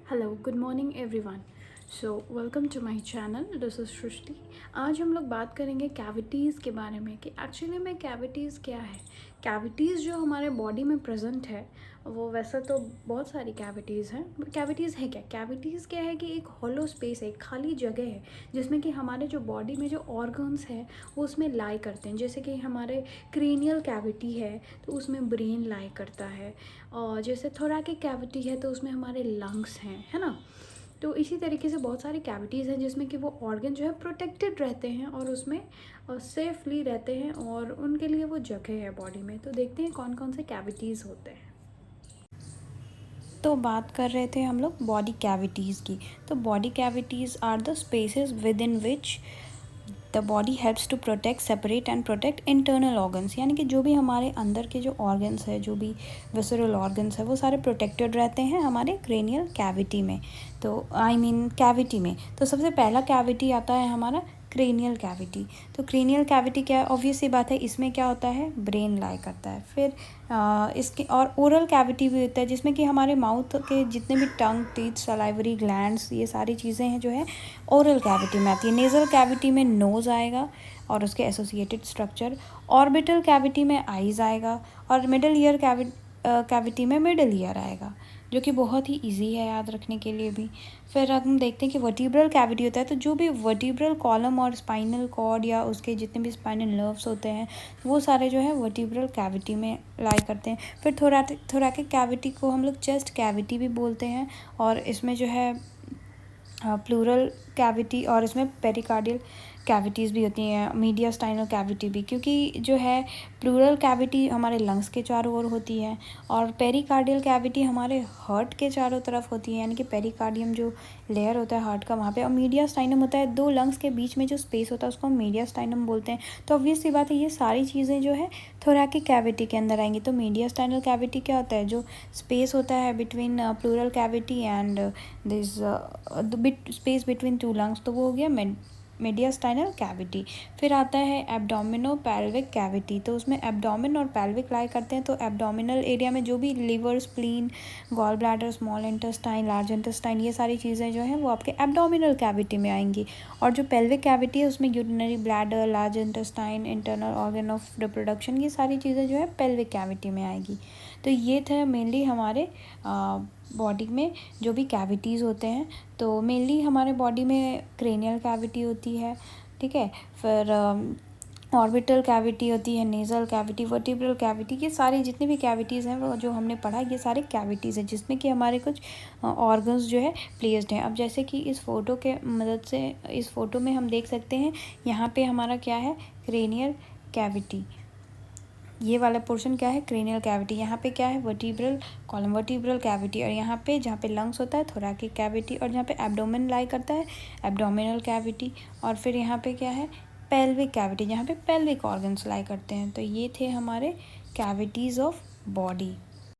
Hello good morning everyone. So welcome to my channel, this is Srishti. आज हम लोग बात करेंगे कैविटीज़ के बारे में कि एक्चुअली में कैविटीज़ क्या है। कैविटीज़ जो हमारे बॉडी में प्रेजेंट है वो वैसे तो बहुत सारी कैविटीज़ हैं, बट कैविटीज़ है क्या? कैविटीज़ क्या है कि एक हॉलो स्पेस है, एक खाली जगह है जिसमें कि हमारे जो बॉडी में जो ऑर्गन्स हैं वो उसमें लाई करते हैं। जैसे कि हमारे क्रेनियल कैविटी है तो उसमें ब्रेन लाई करता है, और जैसे थोरैकिक कैविटी है तो उसमें हमारे लंग्स हैं, है ना। तो इसी तरीके से बहुत सारी कैविटीज़ हैं जिसमें कि वो ऑर्गन जो है प्रोटेक्टेड रहते हैं और उसमें सेफली रहते हैं और उनके लिए वो जगह है बॉडी में। तो देखते हैं कौन कौन से कैविटीज़ होते हैं। तो बात कर रहे थे हम लोग बॉडी कैविटीज़ की। तो body cavities are the spaces within which the body helps to protect, separate and protect internal organs. यानी कि जो भी हमारे अंदर के जो ऑर्गन्स है, जो भी विसरल ऑर्गन्स है, वो सारे प्रोटेक्टेड रहते हैं हमारे क्रेनियल कैविटी में। तो कैविटी में तो सबसे पहला कैविटी आता है हमारा क्रेनियल कैविटी। तो क्रेनियल कैविटी क्या है? ऑब्वियस सी बात है, इसमें क्या होता है, ब्रेन लाई करता है। फिर इसके और ओरल कैविटी भी होता है जिसमें कि हमारे माउथ के जितने भी टंग, टीथ, सलाइवरी ग्लैंड्स, ये सारी चीज़ें हैं जो है ओरल कैविटी में आती है। नेज़ल कैविटी में नोज़ आएगा और उसके एसोसिएटेड स्ट्रक्चर। ऑर्बिटल कैविटी में आइज़ आएगा और मिडल ईयर कैविटी में मिडल ईयर आएगा, जो कि बहुत ही इजी है याद रखने के लिए भी। फिर हम देखते हैं कि वर्टिब्रल कैविटी होता है, तो जो भी वर्टिब्रल कॉलम और स्पाइनल कॉर्ड या उसके जितने भी स्पाइनल नर्व्स होते हैं वो सारे जो है वर्टिब्रल कैविटी में लाई करते हैं। फिर थोरैकिक कैविटी को हम लोग चेस्ट कैविटी भी बोलते हैं, और इसमें जो है प्लूरल कैविटी और इसमें पेरिकार्डियल कैविटीज़ भी होती हैं, मीडियास्टाइनल कैविटी भी, क्योंकि जो है प्लूरल कैविटी हमारे लंग्स के चारों ओर होती है और पेरिकार्डियल कैविटी हमारे हार्ट के चारों तरफ होती है। यानी कि पेरिकार्डियम जो लेयर होता है हार्ट का वहाँ पे, और मीडियास्टाइनम होता है दो लंग्स के बीच में जो स्पेस होता है उसको हम मीडियास्टाइनम बोलते हैं। तो ऑब्वियस सी बात है, ये सारी चीज़ें जो है थोरैकिक कैविटी के अंदर आएंगी। तो मीडियास्टाइनल कैविटी क्या होता है? जो स्पेस होता है between pleural cavity and this space between two lungs, तो वो हो गया मीडियास्टाइनल कैविटी। फिर आता है एब्डोमिनो पैल्विक कैविटी। तो उसमें एब्डोमिन और पैल्विक लाई करते हैं। तो एब्डोमिनल एरिया में जो भी liver, spleen, gall bladder, small intestine, large intestine, ये सारी चीज़ें जो हैं वो आपके एब्डोमिनल कैविटी में आएंगी। और जो पेल्विक कैविटी है उसमें urinary bladder, large intestine, internal organ of reproduction, ये सारी चीज़ें जो है पेल्विक कैविटी में आएगी। तो ये थे मेनली हमारे बॉडी में जो भी कैविटीज़ होते हैं। तो मेनली हमारे बॉडी में क्रेनियल कैविटी होती है, ठीक है। फिर ऑर्बिटल कैविटी होती है, नेज़ल कैविटी, वर्टिब्रल कैविटी, ये सारी जितनी भी कैविटीज़ हैं वो जो हमने पढ़ा, ये सारे कैविटीज़ हैं जिसमें कि हमारे कुछ ऑर्गन्स जो है प्लेस्ड हैं। अब जैसे कि इस फ़ोटो के मदद से इस फ़ोटो में हम देख सकते हैं, यहाँ पे हमारा क्या है, क्रेनियल कैविटी। ये वाला पोर्शन क्या है, क्रेनियल कैविटी। यहाँ पे क्या है, वर्टिब्रल कॉलम, वर्टिब्रल कैविटी। और यहाँ पे जहाँ पे लंग्स होता है थोरैकिक कैविटी, और जहाँ पे एब्डोमेन लाई करता है एब्डोमिनल कैविटी। और फिर यहाँ पे क्या है, पेल्विक कैविटी, जहाँ पे पेल्विक ऑर्गन्स लाई करते हैं। तो ये थे हमारे कैविटीज़ ऑफ बॉडी।